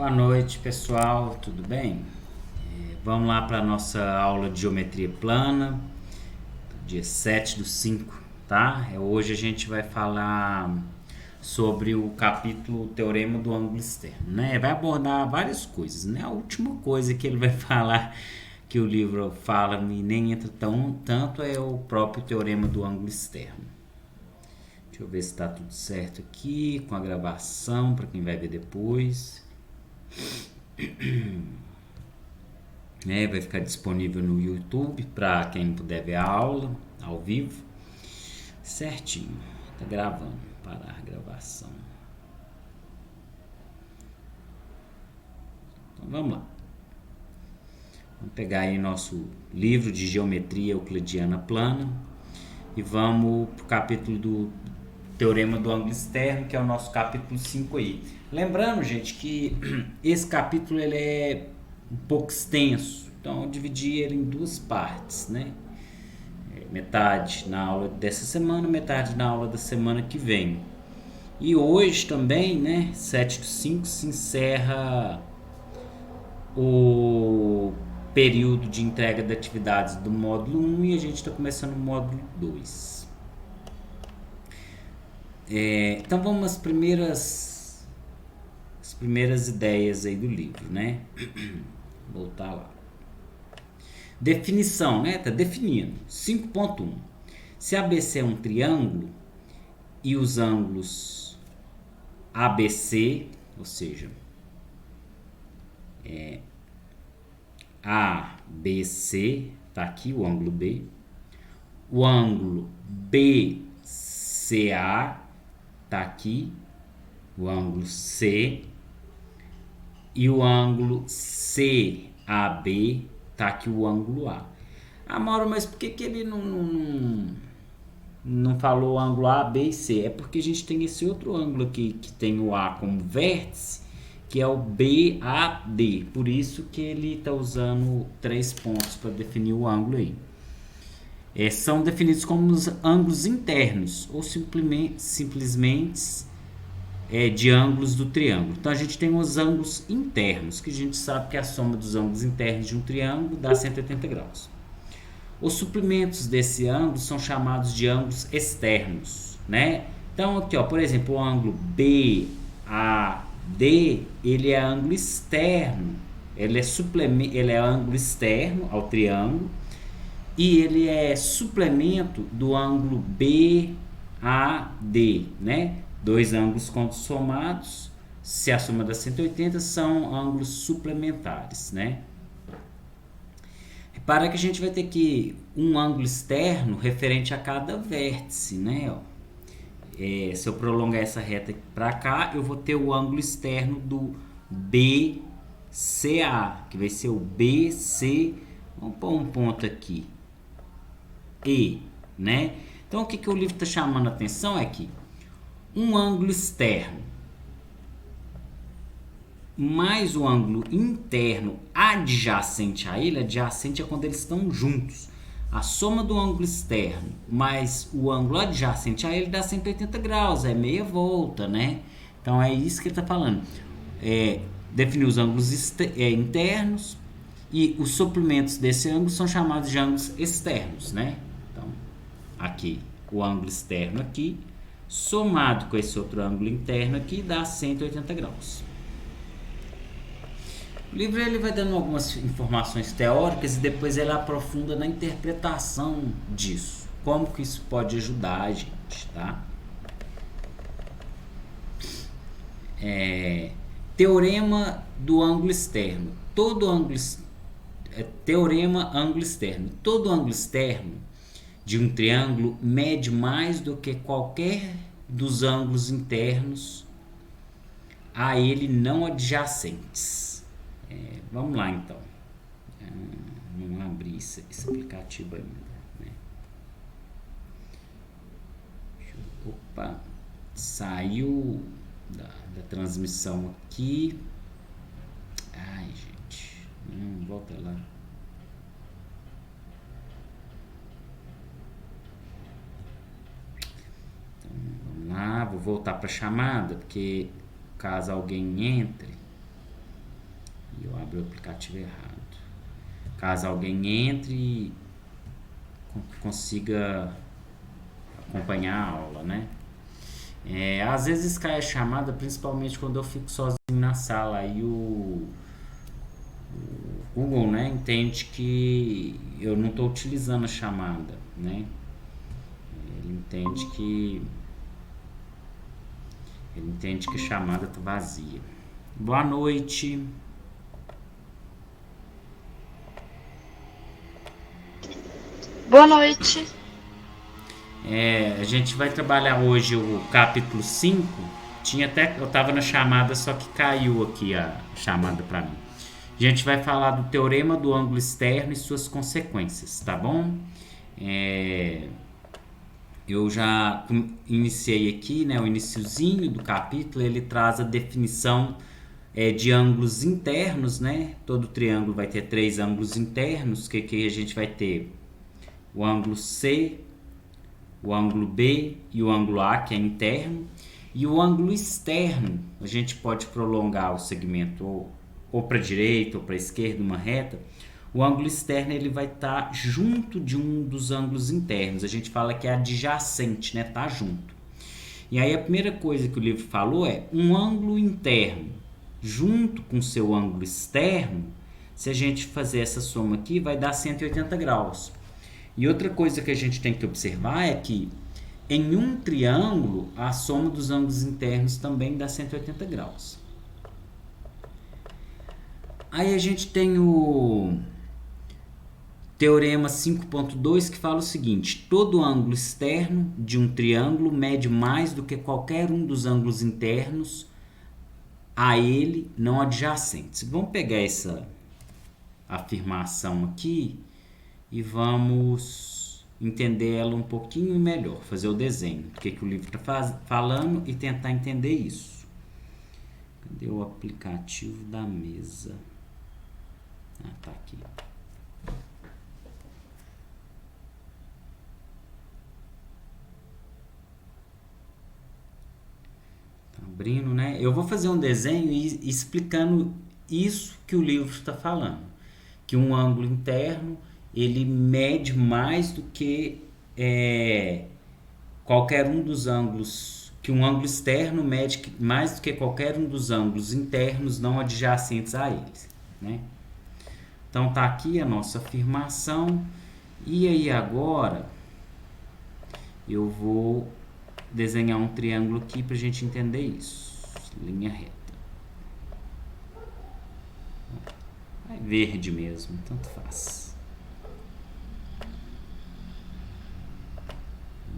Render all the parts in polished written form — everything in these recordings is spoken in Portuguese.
Boa noite, pessoal, tudo bem? Vamos lá para a nossa aula de geometria plana, dia 7/5, tá? Hoje a gente vai falar sobre o capítulo Teorema do ângulo externo, né? Vai abordar várias coisas, né? A última coisa que ele vai falar, que o livro fala e nem entra tanto, é o próprio Teorema do ângulo externo. Deixa eu ver se está tudo certo aqui com a gravação, para quem vai ver depois. Vai ficar disponível no YouTube para quem puder ver a aula ao vivo. Certinho. Tá gravando. Parar a gravação. Então vamos lá. Vamos pegar aí nosso livro de geometria euclidiana plana e vamos pro capítulo do Teorema do ângulo externo, que é o nosso capítulo 5 aí. Lembrando, gente, que esse capítulo ele é um pouco extenso, então eu dividi ele em duas partes, né? Metade na aula dessa semana, metade na aula da semana que vem. E hoje também, né, 7/5, se encerra o período de entrega de atividades do módulo 1 e a gente está começando o módulo 2. Então vamos às primeiras ideias aí do livro, né? Voltar lá. Definição, né? Tá definindo. 5.1. Se ABC é um triângulo e os ângulos ABC, ou seja, ABC, tá aqui o ângulo B, o ângulo BCA tá aqui, o ângulo C, e o ângulo CAB tá aqui, o ângulo A. Mauro, mas por que ele não falou ângulo A, B e C? É porque a gente tem esse outro ângulo aqui que tem o A como vértice, que é o BAD. Por isso que ele está usando 3 pontos para definir o ângulo aí. São definidos como os ângulos internos ou simplesmente de ângulos do triângulo. Então a gente tem os ângulos internos, que a gente sabe que a soma dos ângulos internos de um triângulo dá 180 graus. Os suprimentos desse ângulo são chamados de ângulos externos, né? Então aqui, ó, por exemplo, o ângulo BAD, ele é ângulo externo, ele é ângulo externo ao triângulo e ele é suplemento do ângulo BAD, né? Dois ângulos quando somados, se a soma dá 180, são ângulos suplementares, né? Repara que a gente vai ter que um ângulo externo referente a cada vértice, né? Se eu prolongar essa reta para cá, eu vou ter o ângulo externo do BCA, que vai ser o BC, vamos pôr um ponto aqui, E, né? Então o que o livro está chamando a atenção é que um ângulo externo mais o ângulo interno adjacente a ele, adjacente é quando eles estão juntos. A soma do ângulo externo mais o ângulo adjacente a ele dá 180 graus, é meia volta, né? Então é isso que ele está falando. Definir os ângulos internos e os suprimentos desse ângulo são chamados de ângulos externos, né? Então, aqui, o ângulo externo aqui, somado com esse outro ângulo interno aqui, dá 180 graus. O livro ele vai dando algumas informações teóricas e depois ele aprofunda na interpretação disso. Como que isso pode ajudar a gente, tá? Teorema do ângulo externo. Teorema ângulo externo. Todo ângulo externo de um triângulo mede mais do que qualquer dos ângulos internos a ele não adjacentes. Vamos lá então. Vamos abrir esse aplicativo ainda, né? Opa, saiu da transmissão aqui. Ai, gente, volta lá. Então, vamos lá, vou voltar para a chamada, porque caso alguém entre, abri o aplicativo errado. Caso alguém entre e consiga acompanhar a aula, né? Às vezes cai a chamada, principalmente quando eu fico sozinho na sala. Aí o Google, né, entende que eu não estou utilizando a chamada, né? Ele entende que a chamada está vazia. Boa noite. Boa noite. A gente vai trabalhar hoje o capítulo 5. Eu estava na chamada, só que caiu aqui a chamada para mim. A gente vai falar do teorema do ângulo externo e suas consequências, tá bom? Eu já iniciei aqui, né, o iniciozinho do capítulo. Ele traz a definição de ângulos internos, né? Todo triângulo vai ter 3 ângulos internos, que a gente vai ter o ângulo C, o ângulo B e o ângulo A, que é interno. E o ângulo externo, a gente pode prolongar o segmento ou para a direita ou para a esquerda, uma reta. O ângulo externo ele vai estar junto de um dos ângulos internos. A gente fala que é adjacente, né? Tá junto. E aí a primeira coisa que o livro falou é um ângulo interno junto com seu ângulo externo. Se a gente fazer essa soma aqui, vai dar 180 graus. E outra coisa que a gente tem que observar é que em um triângulo, a soma dos ângulos internos também dá 180 graus. Aí a gente tem o teorema 5.2 que fala o seguinte: todo ângulo externo de um triângulo mede mais do que qualquer um dos ângulos internos a ele não adjacentes. Vamos pegar essa afirmação aqui e vamos entender ela um pouquinho melhor, fazer o desenho do que o livro está falando e tentar entender isso. Cadê o aplicativo da mesa? Tá aqui. Tá abrindo, né? Eu vou fazer um desenho explicando isso que o livro está falando, que um ângulo interno ele mede mais do que qualquer um dos ângulos, que um ângulo externo mede mais do que qualquer um dos ângulos internos não adjacentes a eles, né? Então tá aqui a nossa afirmação. E aí agora eu vou desenhar um triângulo aqui para a gente entender isso. Linha reta. É verde mesmo, tanto faz.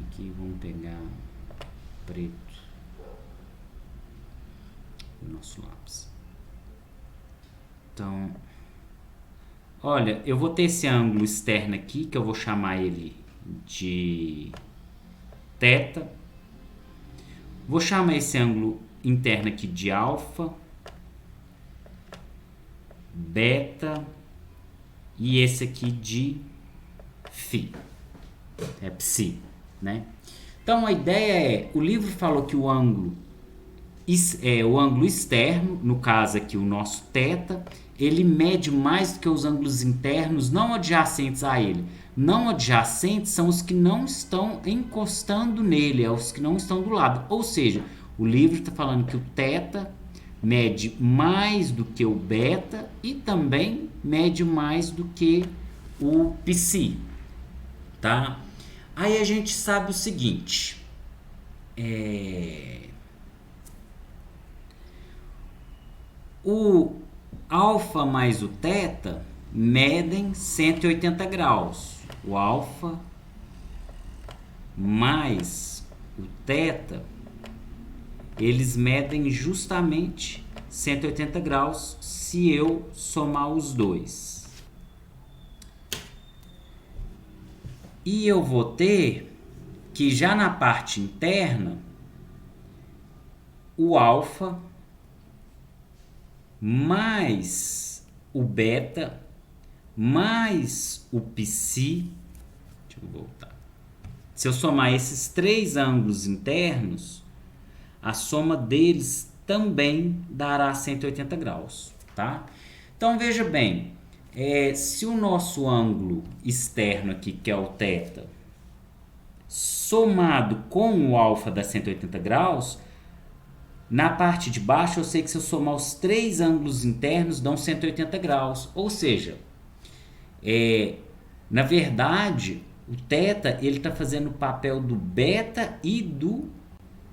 Aqui vamos pegar preto, o nosso lápis. Então, olha, eu vou ter esse ângulo externo aqui, que eu vou chamar ele de θ. Vou chamar esse ângulo interno aqui de alfa, beta e esse aqui de φ. É psi, né? Então a ideia o livro falou que o ângulo externo, no caso aqui o nosso θ, ele mede mais do que os ângulos internos não adjacentes a ele. Não adjacentes são os que não estão encostando nele, os que não estão do lado. Ou seja, o livro está falando que o θ mede mais do que o beta e também mede mais do que o psi, tá? Aí a gente sabe o seguinte, o alfa mais o θ medem 180 graus. O alfa mais o θ, eles medem justamente 180 graus se eu somar os dois. E eu vou ter que já na parte interna, o alfa mais o beta mais o psi. Deixa eu voltar. Se eu somar esses 3 ângulos internos, a soma deles também dará 180 graus, tá? Então veja bem, se o nosso ângulo externo aqui, que é o θ, somado com o alfa dá 180 graus, na parte de baixo eu sei que se eu somar os três ângulos internos dão 180 graus. Ou seja, na verdade, o θ ele está fazendo o papel do beta e do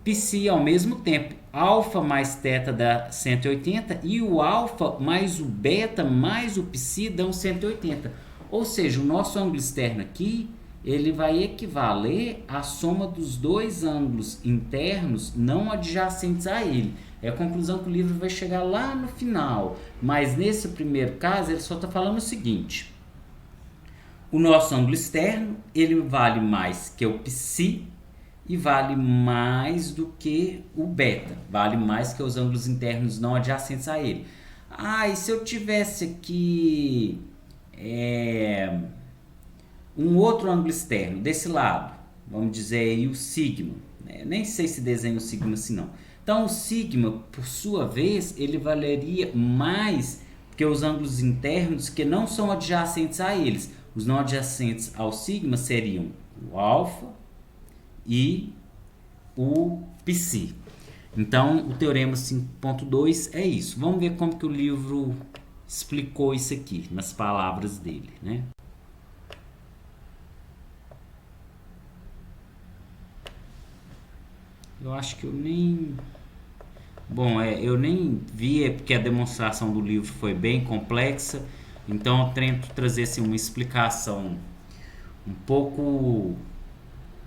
psi ao mesmo tempo. Alfa mais θ dá 180 e o alfa mais o beta mais o psi dão 180. Ou seja, o nosso ângulo externo aqui ele vai equivaler à soma dos dois ângulos internos não adjacentes a ele. É a conclusão que o livro vai chegar lá no final. Mas nesse primeiro caso, ele só está falando o seguinte. O nosso ângulo externo, ele vale mais que o psi e vale mais do que o beta. Vale mais que os ângulos internos não adjacentes a ele. E se eu tivesse aqui um outro ângulo externo desse lado, vamos dizer aí o sigma, né? Nem sei se desenho o sigma assim não. Então o sigma, por sua vez, ele valeria mais que os ângulos internos que não são adjacentes a eles. Os não adjacentes ao sigma seriam o alfa e o psi. Então o teorema 5.2 é isso. Vamos ver como que o livro explicou isso aqui, nas palavras dele, né? Eu acho que eu nem... Bom, eu nem vi, porque a demonstração do livro foi bem complexa, então eu tento trazer assim, uma explicação um pouco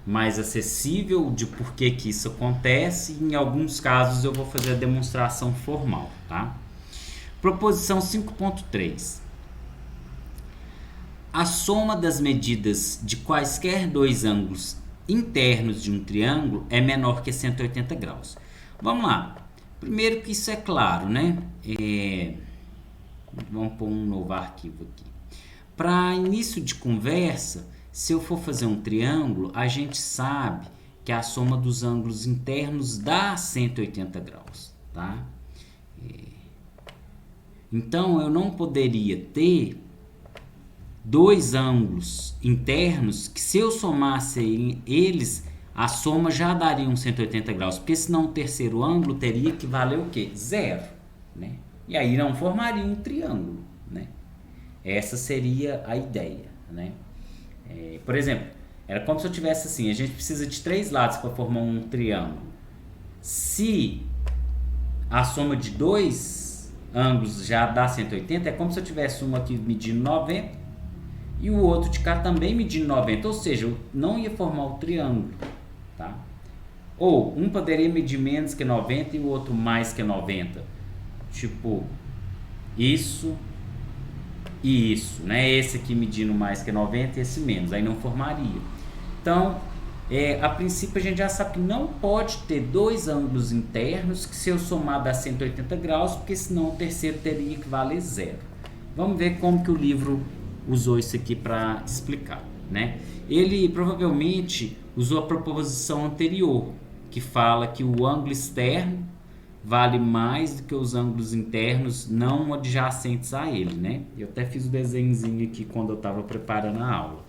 mais acessível de por que isso acontece. Em alguns casos eu vou fazer a demonstração formal, tá? Proposição 5.3. A soma das medidas de quaisquer dois ângulos internos de um triângulo é menor que 180 graus. Vamos lá. Primeiro que isso é claro, né? Vamos pôr um novo arquivo aqui. Para início de conversa, se eu for fazer um triângulo, a gente sabe que a soma dos ângulos internos dá 180 graus, tá? Então, eu não poderia ter dois ângulos internos que, se eu somasse eles, a soma já daria uns 180 graus, porque senão o terceiro ângulo teria que valer o quê? Zero, né? E aí não formaria um triângulo, né? Essa seria a ideia, né? Por exemplo, era como se eu tivesse assim, a gente precisa de três lados para formar um triângulo. Se a soma de dois ângulos já dá 180, é como se eu tivesse um aqui medindo 90 e o outro de cá também medindo 90, ou seja, eu não ia formar o triângulo, tá? Ou um poderia medir menos que 90 e o outro mais que 90, tipo isso e isso, né? Esse aqui medindo mais que 90 e esse menos, aí não formaria. Então, a princípio a gente já sabe que não pode ter dois ângulos internos que, se eu somar, dá 180 graus, porque senão o terceiro teria que valer zero. Vamos ver como que o livro usou isso aqui para explicar, né? Ele provavelmente usou a proposição anterior, que fala que o ângulo externo vale mais do que os ângulos internos não adjacentes a ele, né? Eu até fiz o desenhozinho aqui quando eu estava preparando a aula.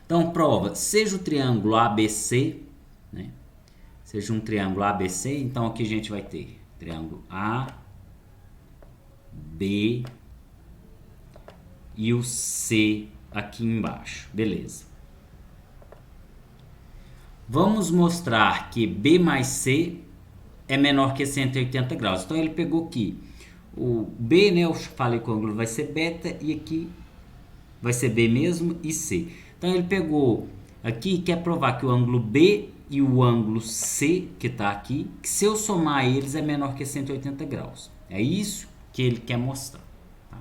Então, prova, seja o triângulo ABC, né? Seja um triângulo ABC, então aqui a gente vai ter triângulo A, B e o C aqui embaixo, beleza. Vamos mostrar que B mais C é menor que 180 graus. Então ele pegou aqui o B, né? Eu falei que o ângulo vai ser beta e aqui vai ser B mesmo e C. Então ele pegou aqui e quer provar que o ângulo B e o ângulo C, que está aqui, que se eu somar eles é menor que 180 graus. É isso que ele quer mostrar. Tá?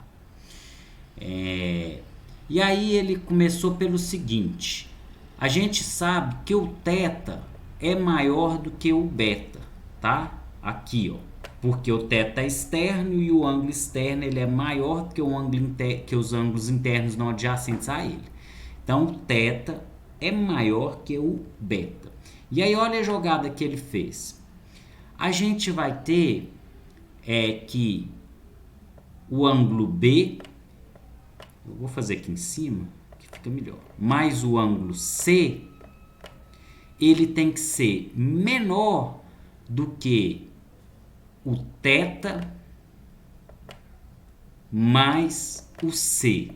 E aí ele começou pelo seguinte: a gente sabe que o θ é maior do que o beta, tá? Aqui, ó, porque o θ é externo e o ângulo externo ele é maior do que o ângulo que os ângulos internos não adjacentes a ele. Então, o θ é maior que o beta. E aí, olha a jogada que ele fez. A gente vai ter que o ângulo B, eu vou fazer aqui em cima, que fica melhor, mais o ângulo C, ele tem que ser menor do que o θ mais o C.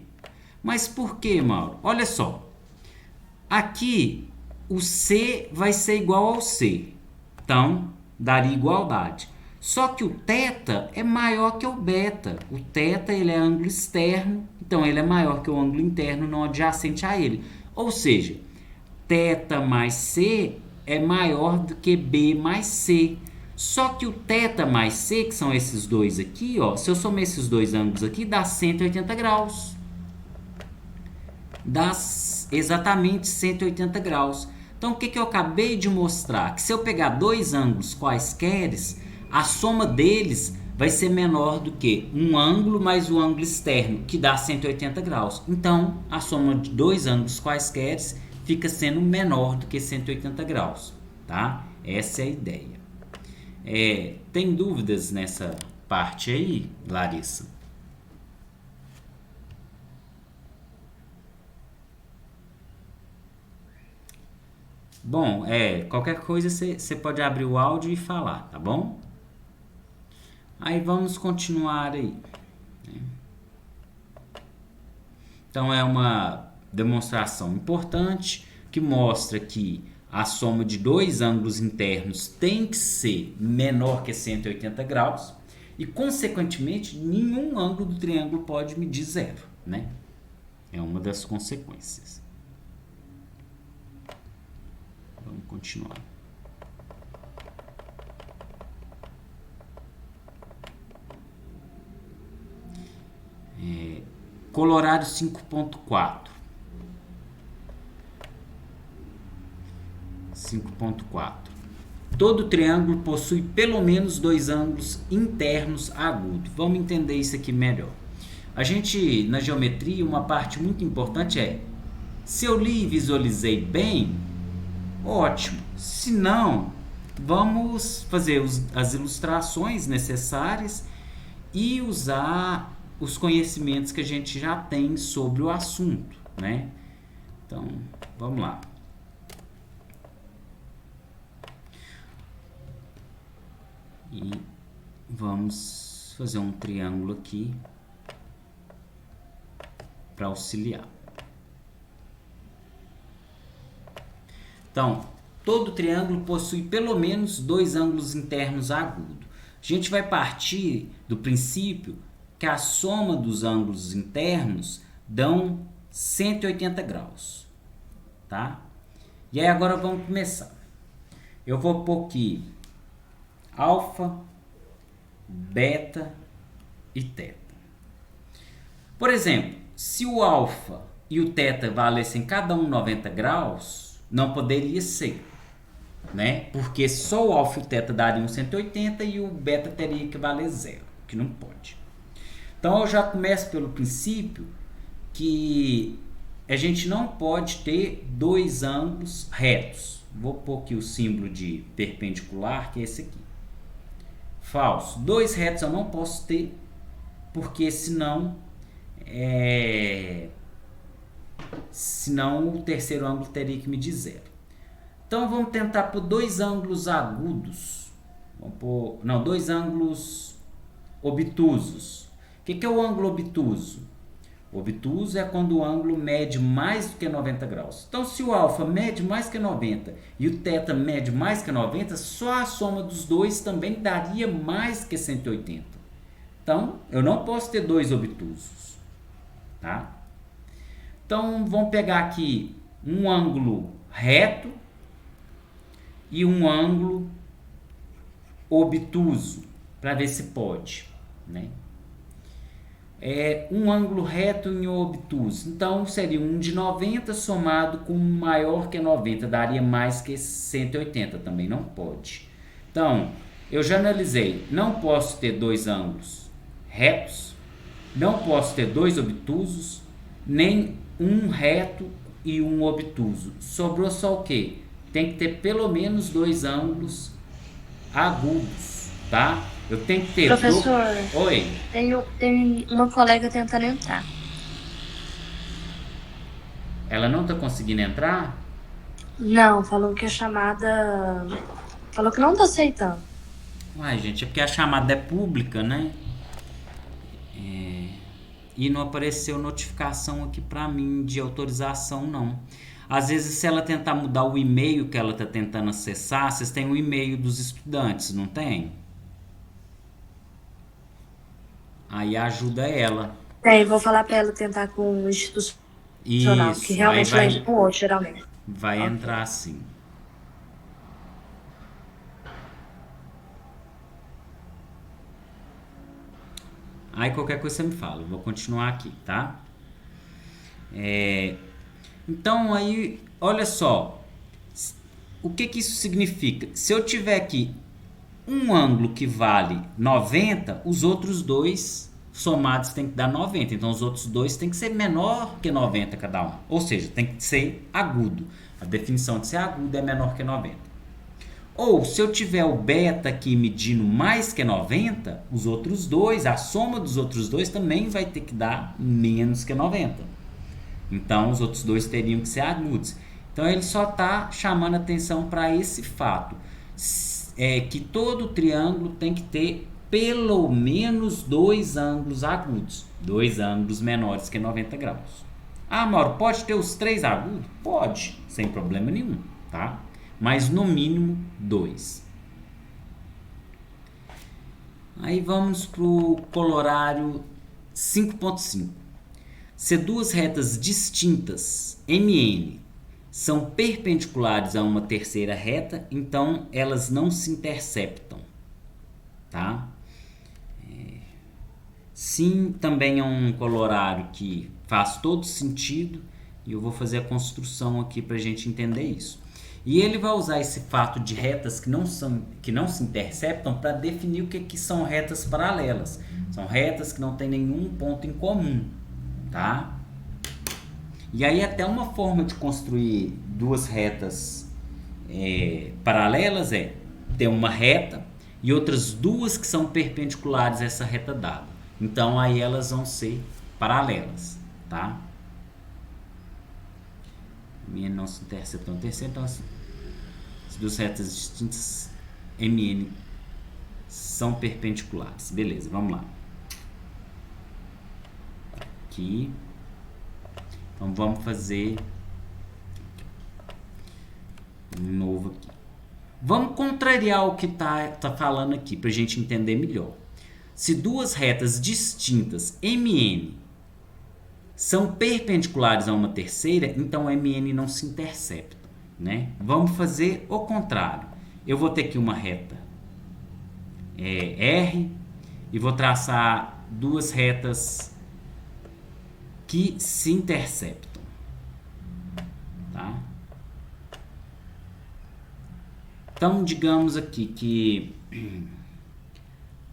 Mas por que, Mauro? Olha só, aqui o C vai ser igual ao C, então daria igualdade. Só que o θ é maior que o beta. O θ ele é ângulo externo, então ele é maior que o ângulo interno não adjacente a ele. Ou seja, θ mais C é maior do que B mais C. Só que o θ mais C, que são esses dois aqui, ó, se eu somar esses dois ângulos aqui, dá 180 graus. Dá exatamente 180 graus. Então, o que eu acabei de mostrar? Que se eu pegar dois ângulos quaisquer, a soma deles vai ser menor do que um ângulo mais o ângulo externo, que dá 180 graus. Então, a soma de dois ângulos quaisquer fica sendo menor do que 180 graus, tá? Essa é a ideia. Tem dúvidas nessa parte aí, Larissa? Bom, qualquer coisa você pode abrir o áudio e falar, tá bom? Aí vamos continuar aí. Então é uma demonstração importante que mostra que a soma de dois ângulos internos tem que ser menor que 180 graus e, consequentemente, nenhum ângulo do triângulo pode medir zero, né? É uma das consequências. Vamos continuar. Colorado 5.4. 5.4. Todo triângulo possui pelo menos dois ângulos internos agudos. Vamos entender isso aqui melhor. A gente, na geometria, uma parte muito importante se eu li e visualizei bem, ótimo. Se não, vamos fazer as ilustrações necessárias e usar os conhecimentos que a gente já tem sobre o assunto, né? Então, vamos lá. E vamos fazer um triângulo aqui para auxiliar. Então, todo triângulo possui pelo menos dois ângulos internos agudos. A gente vai partir do princípio que a soma dos ângulos internos dão 180 graus, tá? E aí agora vamos começar. Eu vou pôr aqui alfa, beta e θ. Por exemplo, se o alfa e o θ valessem cada um 90 graus, não poderia ser, né? Porque só o alfa e o θ dariam 180 e o beta teria que valer zero, que não pode. Então eu já começo pelo princípio que a gente não pode ter dois ângulos retos. Vou pôr aqui o símbolo de perpendicular, que é esse aqui. Falso. Dois retos eu não posso ter, porque senão o terceiro ângulo teria que medir zero. Então vamos tentar por dois ângulos agudos. Dois ângulos obtusos. O que é o ângulo obtuso? O obtuso é quando o ângulo mede mais do que 90 graus. Então, se o alfa mede mais que 90 e o θ mede mais que 90, só a soma dos dois também daria mais que 180. Então, eu não posso ter dois obtusos, tá? Então, vamos pegar aqui um ângulo reto e um ângulo obtuso, para ver se pode, né? Um ângulo reto e um obtuso. Então, seria um de 90 somado com um maior que 90. Daria mais que 180. Também não pode. Então, eu já analisei. Não posso ter dois ângulos retos. Não posso ter dois obtusos. Nem um reto e um obtuso. Sobrou só o quê? Tem que ter pelo menos dois ângulos agudos, tá? Eu tenho que ter... Professor, Oi. tem uma colega tentando entrar. Ela não tá conseguindo entrar? Não, falou que a chamada. Falou que não tá aceitando. Uai, gente, é porque a chamada é pública, né? E não apareceu notificação aqui pra mim de autorização, não. Às vezes, se ela tentar mudar o e-mail que ela tá tentando acessar, vocês têm o e-mail dos estudantes, não tem? Aí ajuda ela. Vou falar pra ela tentar com o institucional, que Isso, aí realmente ela entra com outro, geralmente. vai Ok. entrar assim. Aí qualquer coisa você me fala, eu vou continuar aqui, tá? Então aí, olha só, o que que isso significa? Se eu tiver aqui um ângulo que vale 90, os outros dois somados tem que dar 90. Então os outros dois tem que ser menor que 90 cada um. Ou seja, tem que ser agudo. A definição de ser agudo é menor que 90. Ou se eu tiver o beta aqui medindo mais que 90, os outros dois, a soma dos outros dois também vai ter que dar menos que 90. Então os outros dois teriam que ser agudos. Então ele só está chamando atenção para esse fato. Que todo triângulo tem que ter pelo menos dois ângulos agudos. Dois ângulos menores que 90 graus. Ah, Mauro, pode ter os três agudos? Pode, sem problema nenhum, tá? Mas no mínimo dois. Aí vamos para o colorário 5.5. Se duas retas distintas, MN, são perpendiculares a uma terceira reta, então elas não se interceptam, tá? Sim, também é um colorário que faz todo sentido e eu vou fazer a construção aqui para a gente entender isso. E ele vai usar esse fato de retas que não se interceptam para definir o que são retas paralelas. São retas que não têm nenhum ponto em comum, tá? E aí até uma forma de construir duas retas paralelas é ter uma reta e outras duas que são perpendiculares a essa reta dada. Então aí elas vão ser paralelas, tá? MN não se interceptam terceiro, então as duas retas distintas MN são perpendiculares. Beleza, vamos lá. Aqui. Então vamos fazer um novo aqui. Vamos contrariar o que tá falando aqui para a gente entender melhor. Se duas retas distintas MN são perpendiculares a uma terceira, então MN não se interceptam, né? Vamos fazer o contrário. Eu vou ter aqui uma reta R e vou traçar duas retas que se interceptam, tá? Então, digamos aqui que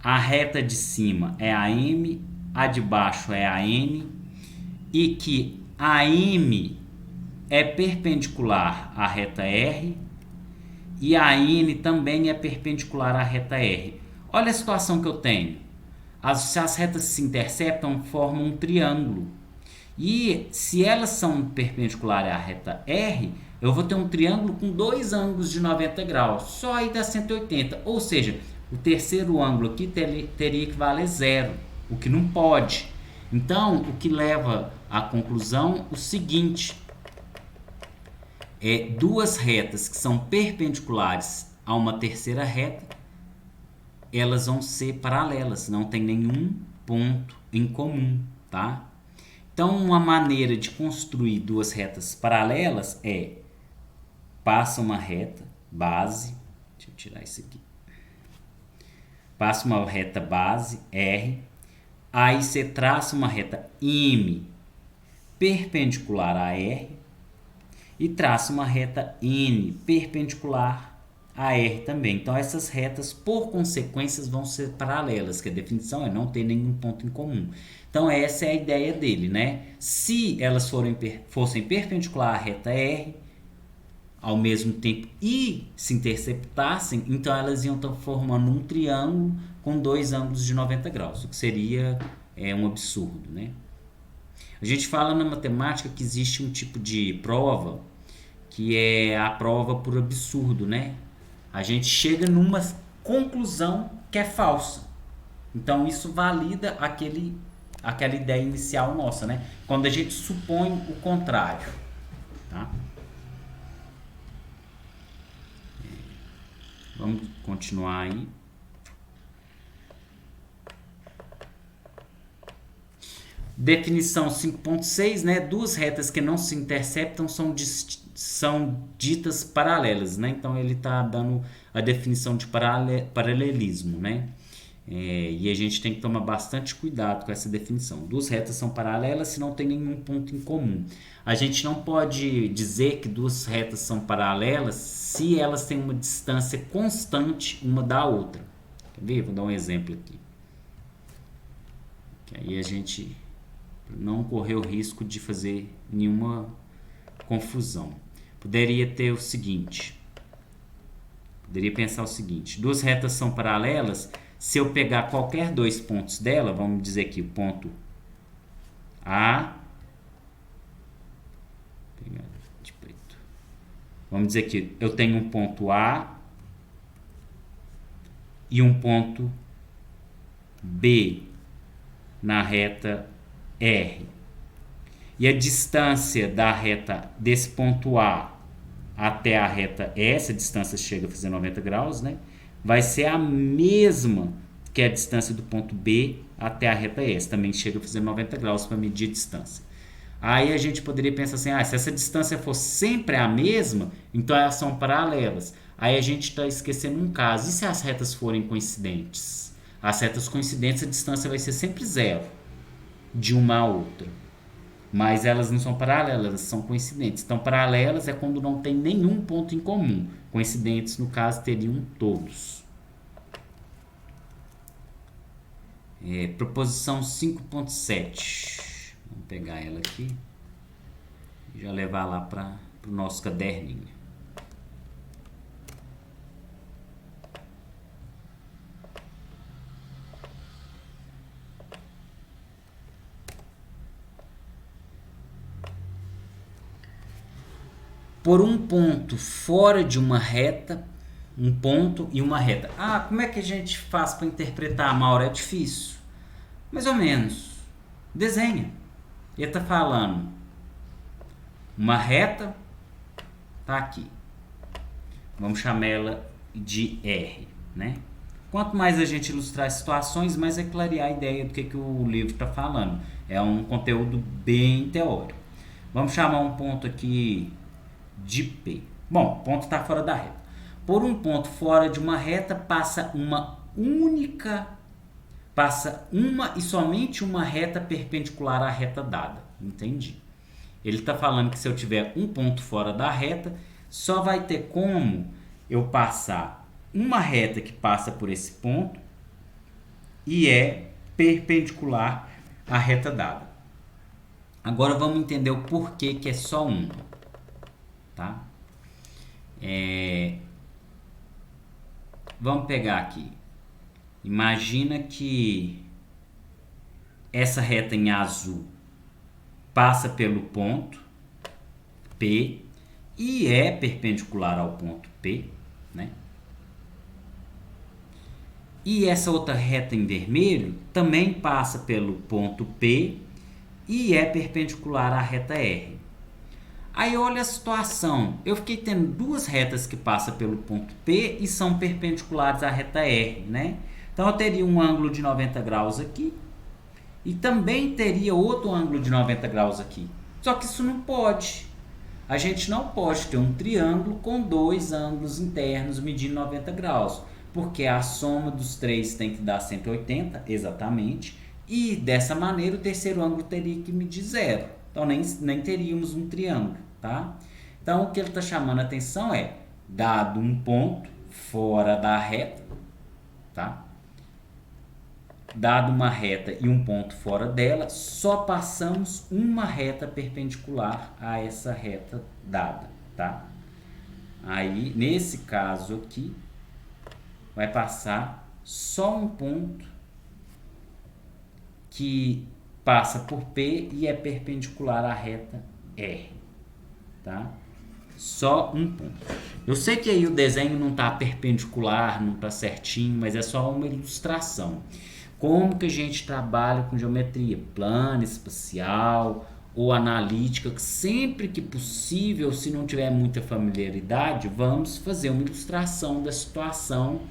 a reta de cima é a M, a de baixo é a N, e que a M é perpendicular à reta R e a N também é perpendicular à reta R. Olha a situação que eu tenho. Se as retas se interceptam, formam um triângulo. E se elas são perpendiculares à reta R, eu vou ter um triângulo com dois ângulos de 90 graus. Só aí dá 180. Ou seja, o terceiro ângulo aqui teria que valer zero, o que não pode. Então, o que leva à conclusão o seguinte: duas retas que são perpendiculares a uma terceira reta, elas vão ser paralelas, não tem nenhum ponto em comum, tá? Então, uma maneira de construir duas retas paralelas é: passa uma reta base, deixa eu tirar isso aqui. Passa uma reta base R, aí você traça uma reta M perpendicular a R e traça uma reta N perpendicular a R também. Então essas retas, por consequência, vão ser paralelas, que a definição é não ter nenhum ponto em comum. Então essa é a ideia dele, né? Se elas fossem perpendicular à reta R ao mesmo tempo e se interceptassem, então elas iam estar formando um triângulo com dois ângulos de 90 graus, o que seria um absurdo, né? A gente fala na matemática que existe um tipo de prova que é a prova por absurdo, né? A gente chega numa conclusão que é falsa. Então isso valida aquela ideia inicial nossa, né? Quando a gente supõe o contrário, tá? Vamos continuar aí. Definição 5.6, né? Duas retas que não se interceptam são ditas paralelas, né? Então ele está dando a definição de paralelismo, né? E a gente tem que tomar bastante cuidado com essa definição. Duas retas são paralelas se não tem nenhum ponto em comum. A gente não pode dizer que duas retas são paralelas se elas têm uma distância constante uma da outra. Quer ver? Vou dar um exemplo aqui. Que aí a gente não correr o risco de fazer nenhuma confusão. Poderia ter o seguinte. Poderia pensar o seguinte. Duas retas são paralelas. Se eu pegar qualquer dois pontos dela, vamos dizer aqui o ponto A, pegar de preto. Vamos dizer que eu tenho um ponto A e um ponto B na reta R. E a distância da reta desse ponto A até a reta E, essa distância chega a fazer 90 graus, né? Vai ser a mesma que a distância do ponto B até a reta S. Também chega a fazer 90 graus para medir a distância. Aí a gente poderia pensar assim, se essa distância for sempre a mesma, então elas são paralelas. Aí a gente está esquecendo um caso. E se as retas forem coincidentes? As retas coincidentes, a distância vai ser sempre zero de uma a outra. Mas elas não são paralelas, elas são coincidentes. Então, paralelas é quando não tem nenhum ponto em comum. Coincidentes, no caso, teriam todos. Proposição 5.7. Vamos pegar ela aqui e já levar lá para o nosso caderninho. Por um ponto fora de uma reta, um ponto e uma reta. Como é que a gente faz para interpretar, Mauro? É difícil. Mais ou menos. Desenha. Ele está falando uma reta, tá aqui. Vamos chamar ela de R, né? Quanto mais a gente ilustrar as situações, mais é clarear a ideia do que o livro está falando. É um conteúdo bem teórico. Vamos chamar um ponto aqui de P. Bom, o ponto está fora da reta. Por um ponto fora de uma reta passa uma e somente uma reta perpendicular à reta dada. Entendi. Ele está falando que se eu tiver um ponto fora da reta, só vai ter como eu passar uma reta que passa por esse ponto e é perpendicular à reta dada. Agora vamos entender o porquê que é só uma. Tá? Vamos pegar aqui. Imagina que essa reta em azul passa pelo ponto P e é perpendicular ao ponto P, né? E essa outra reta em vermelho também passa pelo ponto P e é perpendicular à reta R. Aí olha a situação, eu fiquei tendo duas retas que passam pelo ponto P e são perpendiculares à reta R, né? Então eu teria um ângulo de 90 graus aqui e também teria outro ângulo de 90 graus aqui. Só que isso não pode. A gente não pode ter um triângulo com dois ângulos internos medindo 90 graus, porque a soma dos três tem que dar 180, exatamente, e dessa maneira o terceiro ângulo teria que medir zero. Então nem teríamos um triângulo, tá? Então o que ele está chamando a atenção é, dado um ponto fora da reta, tá? Dado uma reta e um ponto fora dela, só passamos uma reta perpendicular a essa reta dada, tá? Aí, nesse caso aqui, vai passar só um ponto que passa por P e é perpendicular à reta R, tá? Só um ponto. Eu sei que aí o desenho não está perpendicular, não está certinho, mas é só uma ilustração. Como que a gente trabalha com geometria plana, espacial ou analítica, que sempre que possível, se não tiver muita familiaridade, vamos fazer uma ilustração da situação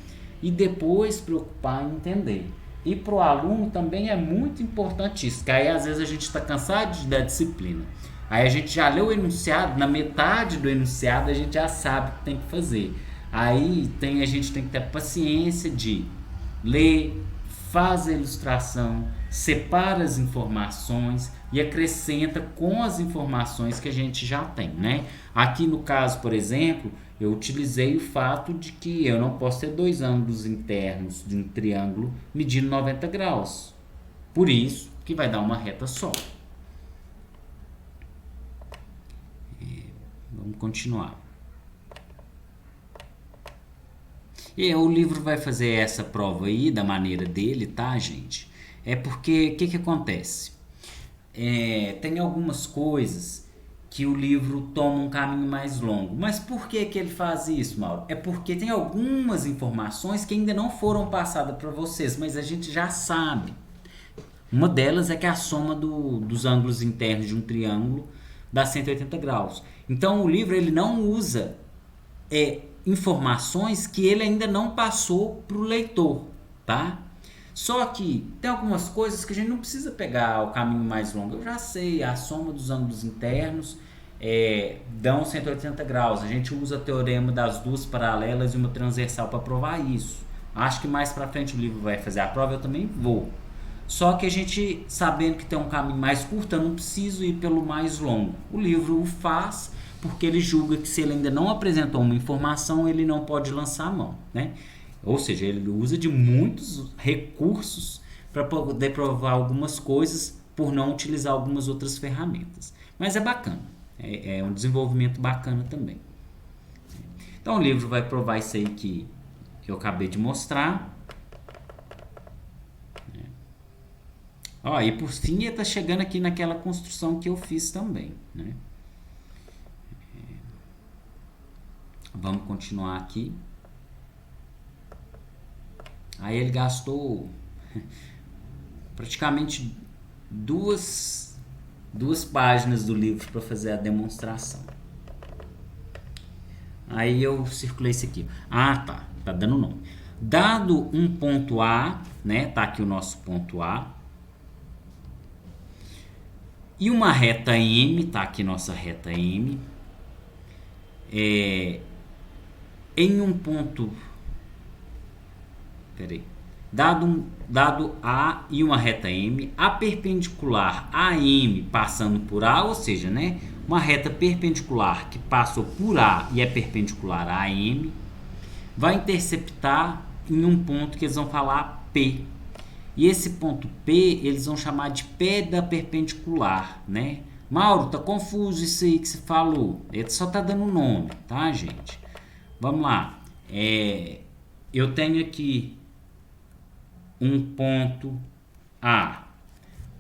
e depois preocupar em entender. E para o aluno também é muito importante isso, que aí às vezes a gente está cansado da disciplina. Aí a gente já leu o enunciado, na metade do enunciado a gente já sabe o que tem que fazer. Aí a gente tem que ter paciência de ler, faz a ilustração, separa as informações e acrescenta com as informações que a gente já tem, né? Aqui no caso, por exemplo, eu utilizei o fato de que eu não posso ter dois ângulos internos de um triângulo medindo 90 graus. Por isso que vai dar uma reta só. Vamos continuar. E o livro vai fazer essa prova aí da maneira dele, tá, gente? É porque, o que acontece? Tem algumas coisas que o livro toma um caminho mais longo. Mas por que ele faz isso, Mauro? É porque tem algumas informações que ainda não foram passadas para vocês, mas a gente já sabe. Uma delas é que a soma dos ângulos internos de um triângulo dá 180 graus. Então o livro ele não usa informações que ele ainda não passou para o leitor, tá? Só que tem algumas coisas que a gente não precisa pegar o caminho mais longo. Eu já sei, a soma dos ângulos internos dão 180 graus. A gente usa o teorema das duas paralelas e uma transversal para provar isso. Acho que mais para frente o livro vai fazer a prova, eu também vou. Só que a gente, sabendo que tem um caminho mais curto, eu não preciso ir pelo mais longo. O livro o faz porque ele julga que se ele ainda não apresentou uma informação, ele não pode lançar a mão, né? Ou seja, ele usa de muitos recursos para poder provar algumas coisas por não utilizar algumas outras ferramentas. Mas é bacana, é um desenvolvimento bacana também. Então o livro vai provar isso aí que eu acabei de mostrar. E por fim ele está chegando aqui naquela construção que eu fiz também, né? Vamos continuar aqui. Aí ele gastou praticamente duas páginas do livro para fazer a demonstração. Aí eu circulei isso aqui. Tá dando nome. Dado um ponto A, né? Tá aqui o nosso ponto A. E uma reta M, tá aqui nossa reta M. Em um ponto, dado A e uma reta M, a perpendicular AM passando por A, ou seja, né, uma reta perpendicular que passou por A e é perpendicular a AM, vai interceptar em um ponto que eles vão falar P. E esse ponto P, eles vão chamar de pé da perpendicular, né? Mauro, tá confuso isso aí que você falou. Ele só tá dando nome, tá, gente? Vamos lá. Eu tenho aqui um ponto A.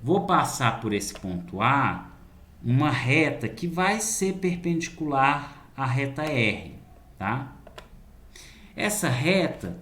Vou passar por esse ponto A uma reta que vai ser perpendicular à reta R, tá? Essa reta,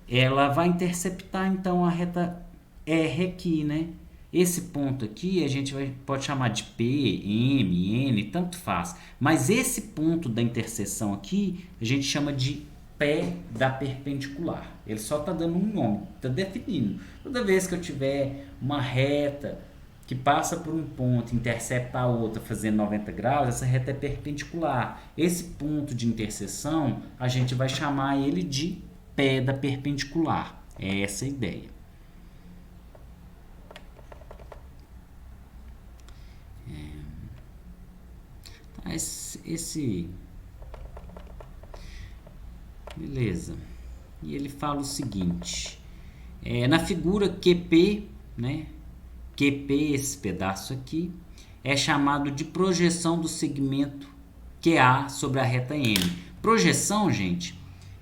ela vai interceptar então a reta R aqui, né? Esse ponto aqui a gente pode chamar de P, M, N, tanto faz. Mas esse ponto da interseção aqui a gente chama de pé da perpendicular. Ele só está dando um nome, está definindo. Toda vez que eu tiver uma reta que passa por um ponto e intercepta a outra fazendo 90 graus, essa reta é perpendicular. Esse ponto de interseção a gente vai chamar ele de pé da perpendicular. É essa a ideia. Beleza. E ele fala o seguinte, na figura QP, né? QP, esse pedaço aqui, é chamado de projeção do segmento QA sobre a reta M. Projeção, gente,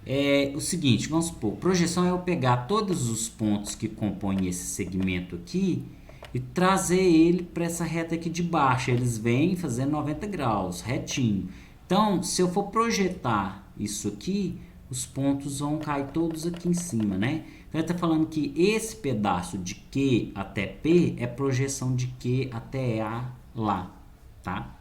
é o seguinte, vamos supor, projeção é eu pegar todos os pontos que compõem esse segmento aqui e trazer ele para essa reta aqui de baixo. Eles vêm fazendo 90 graus, retinho. Então, se eu for projetar isso aqui, os pontos vão cair todos aqui em cima, né? Então, ele está falando que esse pedaço de Q até P é projeção de Q até A lá, tá?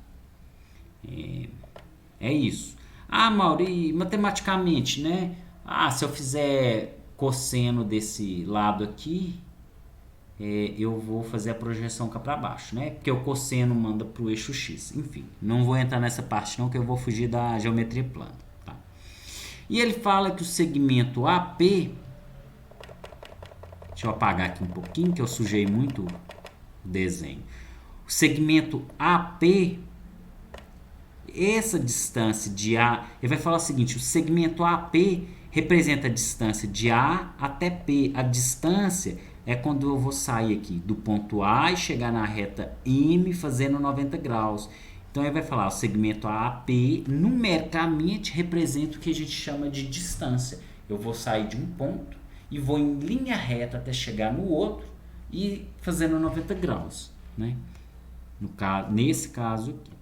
É isso. Ah, Mauro, e matematicamente, né? Ah, se eu fizer cosseno desse lado aqui, eu vou fazer a projeção cá para baixo, né? Porque o cosseno manda para o eixo X. Enfim, não vou entrar nessa parte não, que eu vou fugir da geometria plana. Tá? E ele fala que o segmento AP... Deixa eu apagar aqui um pouquinho, que eu sujei muito o desenho. O segmento AP... Essa distância de A, ele vai falar o seguinte, o segmento AP representa a distância de A até P. A distância é quando eu vou sair aqui do ponto A e chegar na reta M fazendo 90 graus. Então ele vai falar, o segmento AP numericamente representa o que a gente chama de distância. Eu vou sair de um ponto e vou em linha reta até chegar no outro e fazendo 90 graus, né? Nesse caso aqui.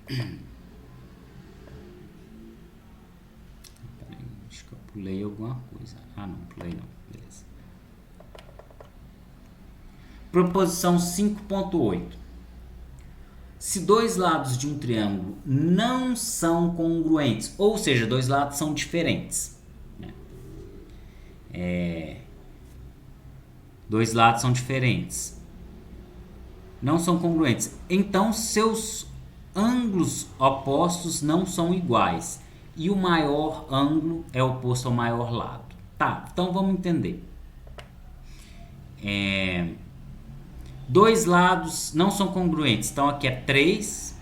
Peraí, acho que eu pulei alguma coisa. Ah, não, pulei não. Beleza. Proposição 5.8. Se dois lados de um triângulo não são congruentes, ou seja, dois lados são diferentes, né? Dois lados são diferentes, não são congruentes, então seus ângulos opostos não são iguais e o maior ângulo é oposto ao maior lado. Tá, então vamos entender. Dois lados não são congruentes, então aqui é 3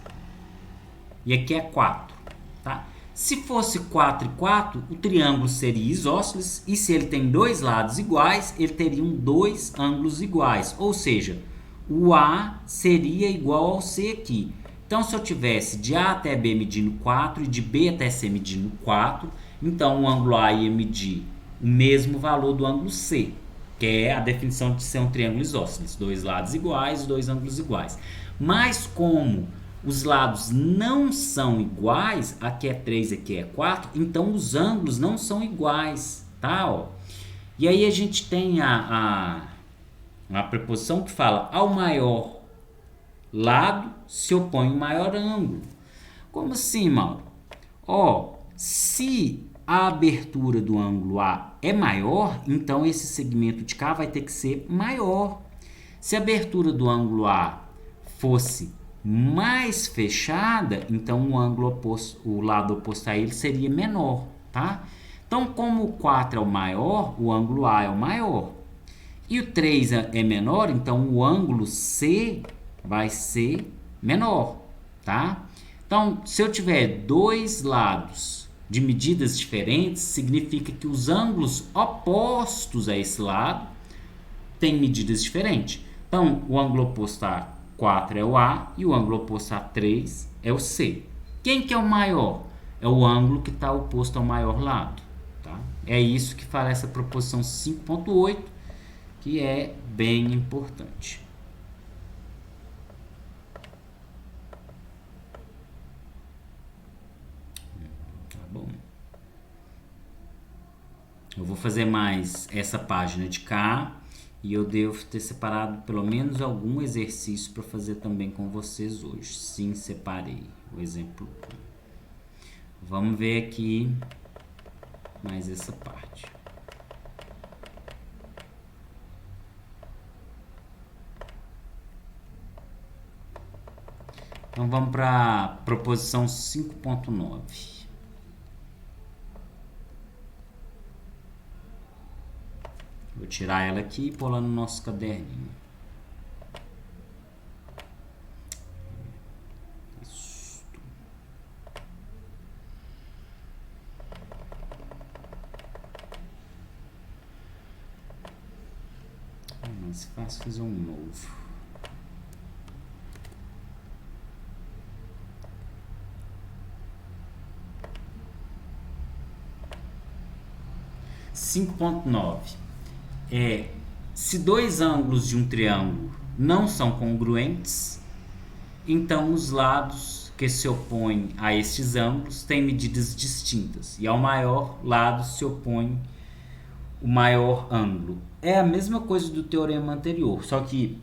e aqui é 4. Tá? Se fosse 4 e 4, o triângulo seria isósceles e se ele tem dois lados iguais, ele teria dois ângulos iguais, ou seja, o A seria igual ao C aqui. Então, se eu tivesse de A até B medindo 4 e de B até C medindo 4, então o ângulo A ia medir o mesmo valor do ângulo C, que é a definição de ser um triângulo isósceles. Dois lados iguais, dois ângulos iguais. Mas como os lados não são iguais, aqui é 3, aqui é 4, então os ângulos não são iguais, tá? Ó. E aí a gente tem a preposição que fala ao maior lado se opõe o maior ângulo. Como assim, Mauro? Ó, se a abertura do ângulo A é maior, então esse segmento de cá vai ter que ser maior. Se a abertura do ângulo A fosse mais fechada, então o ângulo oposto, o lado oposto a ele seria menor, tá? Então, como o 4 é o maior, o ângulo A é o maior. E o 3 é menor, então o ângulo C vai ser menor, tá? Então, se eu tiver dois lados de medidas diferentes, significa que os ângulos opostos a esse lado têm medidas diferentes. Então, o ângulo oposto a 4 é o A e o ângulo oposto a 3 é o C. Quem que é o maior? É o ângulo que está oposto ao maior lado, tá? É isso que fala essa proposição 5.8, que é bem importante. Bom, eu vou fazer mais essa página de cá e eu devo ter separado pelo menos algum exercício para fazer também com vocês hoje. Sim, separei o exemplo. Vamos ver aqui mais essa parte. Então vamos para a proposição 5.9. Vou tirar ela aqui e pôr lá no nosso caderninho. Isso. Mais fácil fazer um novo. 5.9. Se dois ângulos de um triângulo não são congruentes, então os lados que se opõem a estes ângulos têm medidas distintas, e ao maior lado se opõe o maior ângulo. É a mesma coisa do teorema anterior, só que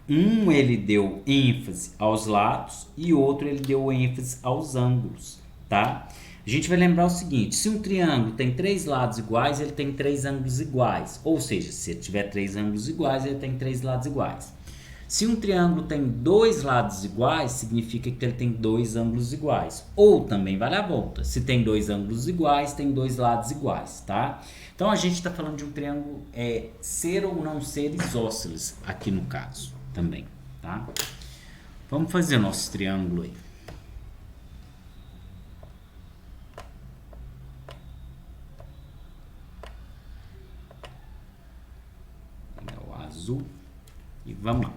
ele deu ênfase aos lados e outro ele deu ênfase aos ângulos, tá? A gente vai lembrar o seguinte: se um triângulo tem 3 lados iguais, ele tem 3 ângulos iguais. Ou seja, se ele tiver 3 ângulos iguais, ele tem 3 lados iguais. Se um triângulo tem 2 lados iguais, significa que ele tem 2 ângulos iguais. Ou também vale a volta: se tem 2 ângulos iguais, tem 2 lados iguais, tá? Então a gente está falando de um triângulo ser ou não ser isósceles aqui no caso também, tá? Vamos fazer nosso triângulo aí. Azul e vamos lá.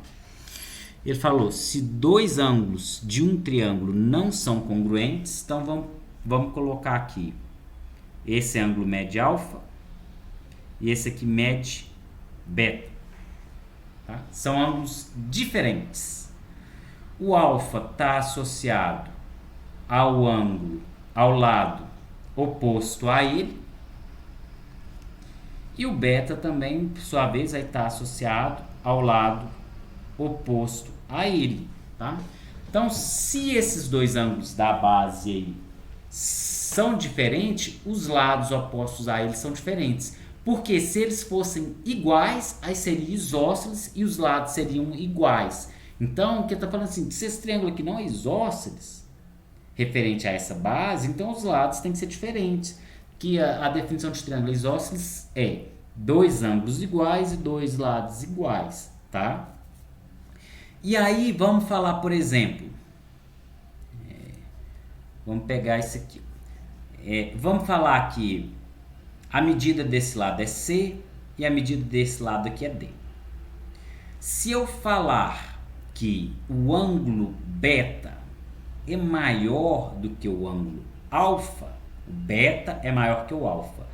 Ele falou: se dois ângulos de um triângulo não são congruentes, então vamos colocar aqui: esse ângulo mede alfa e esse aqui mede beta, tá? São ângulos diferentes. O alfa está associado ao ângulo, ao lado oposto a ele, e o beta também, por sua vez, vai estar associado ao lado oposto a ele, tá? Então, se esses dois ângulos da base aí são diferentes, os lados opostos a eles são diferentes. Porque se eles fossem iguais, aí seriam isósceles e os lados seriam iguais. Então, o que está falando assim, se esse triângulo aqui não é isósceles, referente a essa base, então os lados têm que ser diferentes. Que a definição de triângulo isósceles é 2 ângulos iguais e 2 lados iguais, tá? E aí vamos falar, por exemplo, vamos pegar esse aqui. Vamos falar que a medida desse lado é C e a medida desse lado aqui é D. Se eu falar que o ângulo beta é maior do que o ângulo alfa, o beta é maior que o alfa,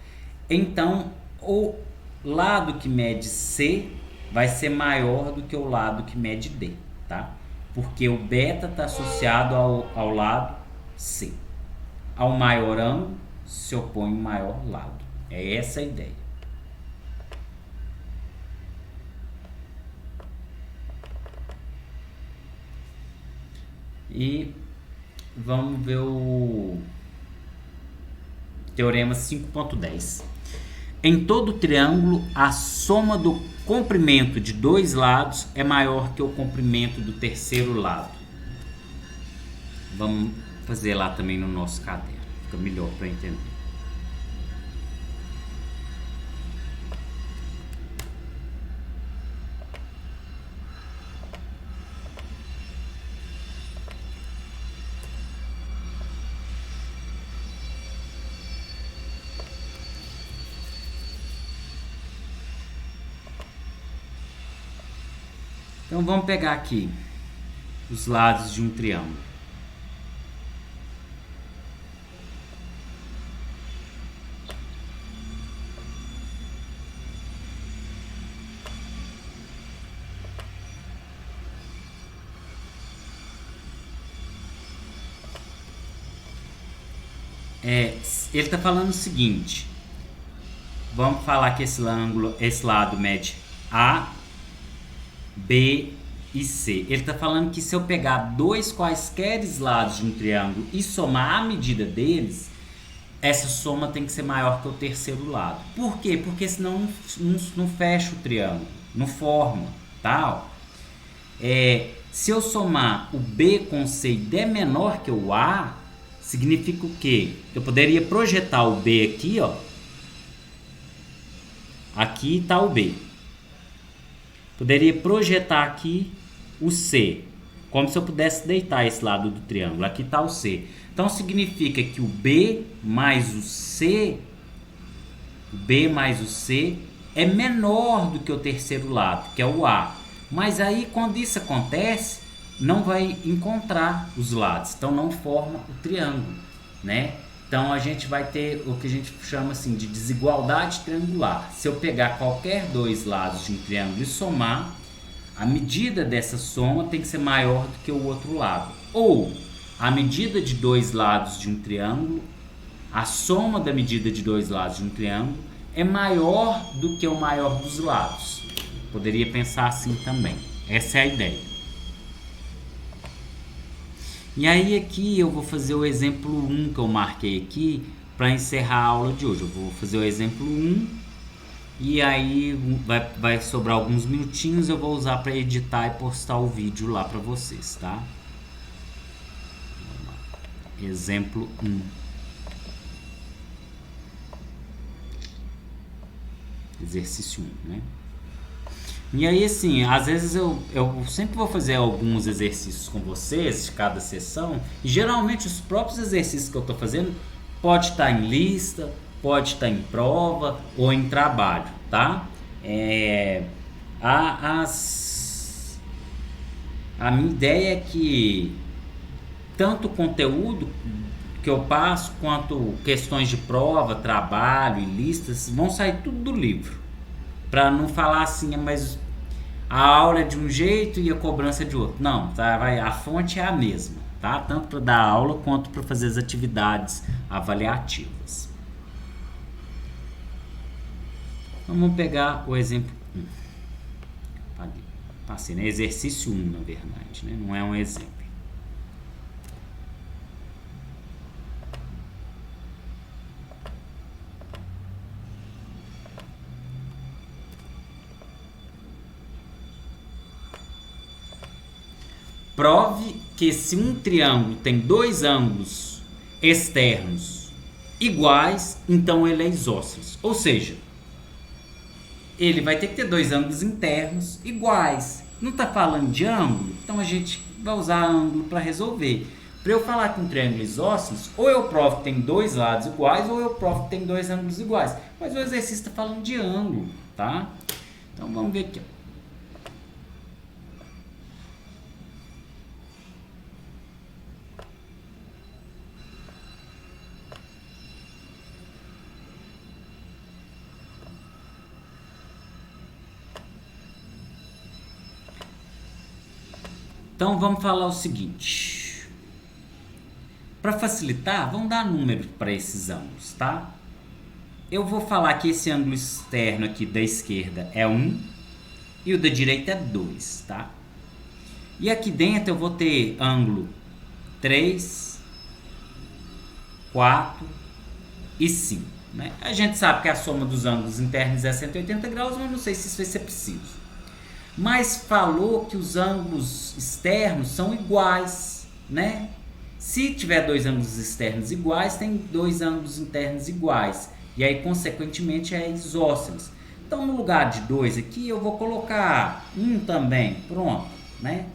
então o lado que mede C vai ser maior do que o lado que mede D, tá? Porque o beta está associado ao lado C. Ao maior ângulo se opõe o maior lado. É essa a ideia. E vamos ver o teorema 5.10. Em todo triângulo, a soma do comprimento de dois lados é maior que o comprimento do terceiro lado. Vamos fazer lá também no nosso caderno. Fica melhor para entender. Então vamos pegar aqui os lados de um triângulo. Ele está falando o seguinte: vamos falar que esse lado mede A, B e C. Ele está falando que se eu pegar dois quaisquer lados de um triângulo e somar a medida deles, essa soma tem que ser maior que o terceiro lado. Por quê? Porque senão não fecha o triângulo, não forma, tá? Se eu somar o B com o C e der menor que o A, significa o quê? Eu poderia projetar o B aqui, ó. Aqui está o B. Poderia projetar aqui o C, como se eu pudesse deitar esse lado do triângulo. Aqui está o C. Então significa que o B mais o C é menor do que o terceiro lado, que é o A. Mas aí quando isso acontece, não vai encontrar os lados, então não forma o triângulo, né? Então a gente vai ter o que a gente chama assim de desigualdade triangular. Se eu pegar qualquer dois lados de um triângulo e somar, a medida dessa soma tem que ser maior do que o outro lado. Ou a medida de dois lados de um triângulo, a soma da medida de dois lados de um triângulo é maior do que o maior dos lados. Poderia pensar assim também. Essa é a ideia. E aí aqui eu vou fazer o exemplo 1 que eu marquei aqui para encerrar a aula de hoje. Eu vou fazer o exemplo 1 e aí vai sobrar alguns minutinhos, eu vou usar para editar e postar o vídeo lá para vocês, tá? Exemplo 1. Exercício 1, né? E aí, assim, às vezes eu sempre vou fazer alguns exercícios com vocês de cada sessão, e geralmente os próprios exercícios que eu estou fazendo pode estar em lista, pode estar em prova ou em trabalho, tá? A minha ideia é que tanto o conteúdo que eu passo, quanto questões de prova, trabalho e listas, vão sair tudo do livro. Para não falar assim, mas a aula é de um jeito e a cobrança é de outro. Não, tá? A fonte é a mesma, tá? Tanto para dar aula quanto para fazer as atividades avaliativas. Então, vamos pegar o exemplo 1. Passei, né? Exercício 1, na verdade, né? Não é um exemplo. Prove que se um triângulo tem dois ângulos externos iguais, então ele é isósceles. Ou seja, ele vai ter que ter dois ângulos internos iguais. Não está falando de ângulo? Então a gente vai usar ângulo para resolver. Para eu falar que um triângulo é isósceles, ou eu provo que tem dois lados iguais, ou eu provo que tem dois ângulos iguais. Mas o exercício está falando de ângulo, tá? Então vamos ver aqui, ó. Então vamos falar o seguinte, para facilitar, vamos dar número para esses ângulos, tá? Eu vou falar que esse ângulo externo aqui da esquerda é 1 e o da direita é 2, tá? E aqui dentro eu vou ter ângulo 3, 4 e 5, né? A gente sabe que a soma dos ângulos internos é 180 graus, mas não sei se isso vai ser preciso. Mas falou que os ângulos externos são iguais, né? Se tiver dois ângulos externos iguais, tem dois ângulos internos iguais. E aí, consequentemente, é isósceles. Então, no lugar de 2 aqui, eu vou colocar 1 também. Pronto, né?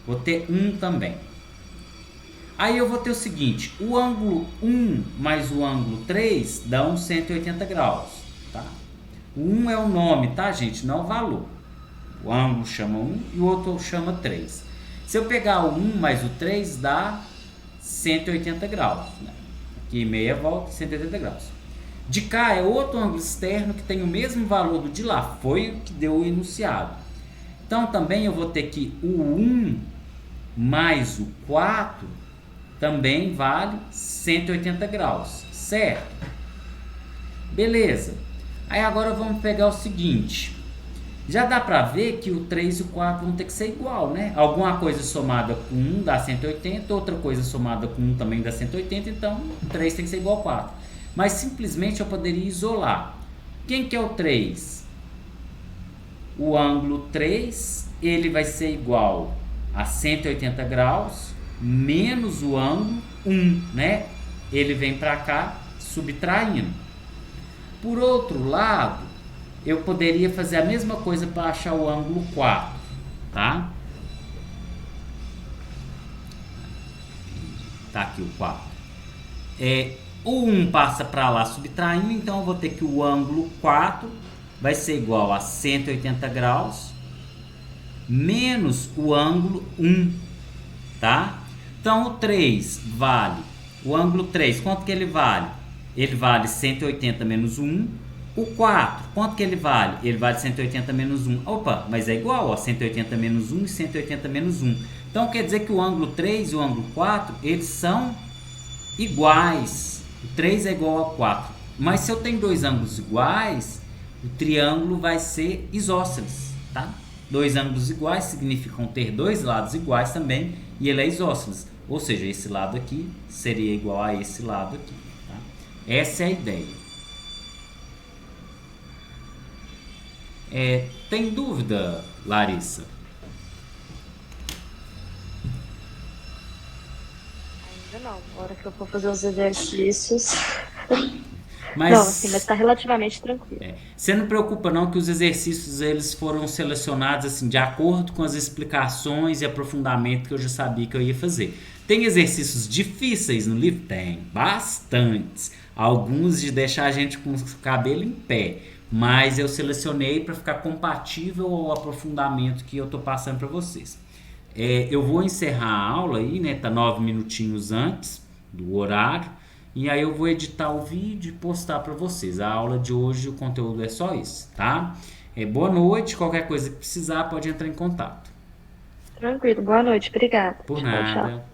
Vou ter 1 também. Aí eu vou ter o seguinte, o ângulo 1 mais o ângulo 3 dão 180 graus, tá? O 1 é o nome, tá, gente? Não é o valor. O ângulo chama 1 e o outro chama 3. Se eu pegar o 1 mais o 3, dá 180 graus. Né? Aqui meia volta, 180 graus. De cá é outro ângulo externo que tem o mesmo valor do de lá. Foi o que deu o enunciado. Então também eu vou ter que o 1 mais o 4 também vale 180 graus. Certo? Beleza. Aí agora vamos pegar o seguinte, já dá para ver que o 3 e o 4 vão ter que ser igual, né? Alguma coisa somada com 1 dá 180, outra coisa somada com 1 também dá 180, então o 3 tem que ser igual ao 4. Mas simplesmente eu poderia isolar. Quem que é o 3? O ângulo 3, ele vai ser igual a 180 graus menos o ângulo 1, né? Ele vem para cá subtraindo. Por outro lado, eu poderia fazer a mesma coisa para achar o ângulo 4, tá? Tá aqui o 4. O 1 passa para lá subtraindo, então eu vou ter que o ângulo 4 vai ser igual a 180 graus menos o ângulo 1, tá? Então o 3 vale O ângulo 3, quanto que ele vale? Ele vale 180 menos 1. O 4, quanto que ele vale? Ele vale 180 menos 1. Opa, mas é igual, ó, 180 menos 1 e 180 menos 1. Então quer dizer que o ângulo 3 e o ângulo 4, eles são iguais. O 3 é igual ao 4. Mas se eu tenho dois ângulos iguais, o triângulo vai ser isósceles, tá? Dois ângulos iguais significam ter dois lados iguais também, e ele é isósceles. Ou seja, esse lado aqui seria igual a esse lado aqui, tá? Essa é a ideia. Tem dúvida, Larissa? Ainda não. Na hora que eu for fazer os exercícios. Mas, Não, assim, mas tá relativamente tranquilo. você não preocupa não que os exercícios eles foram selecionados assim de acordo com as explicações e aprofundamento que eu já sabia que eu ia fazer. Tem exercícios difíceis no livro? Tem, bastantes. Alguns de deixar a gente com o cabelo em pé. Mas eu selecionei para ficar compatível ao aprofundamento que eu estou passando para vocês. Eu vou encerrar a aula aí, né? Tá 9 minutinhos antes do horário. E aí eu vou editar o vídeo e postar para vocês. A aula de hoje, o conteúdo é só isso, tá? Boa noite. Qualquer coisa que precisar, pode entrar em contato. Tranquilo, boa noite, obrigada. Por Tchau, tchau. nada.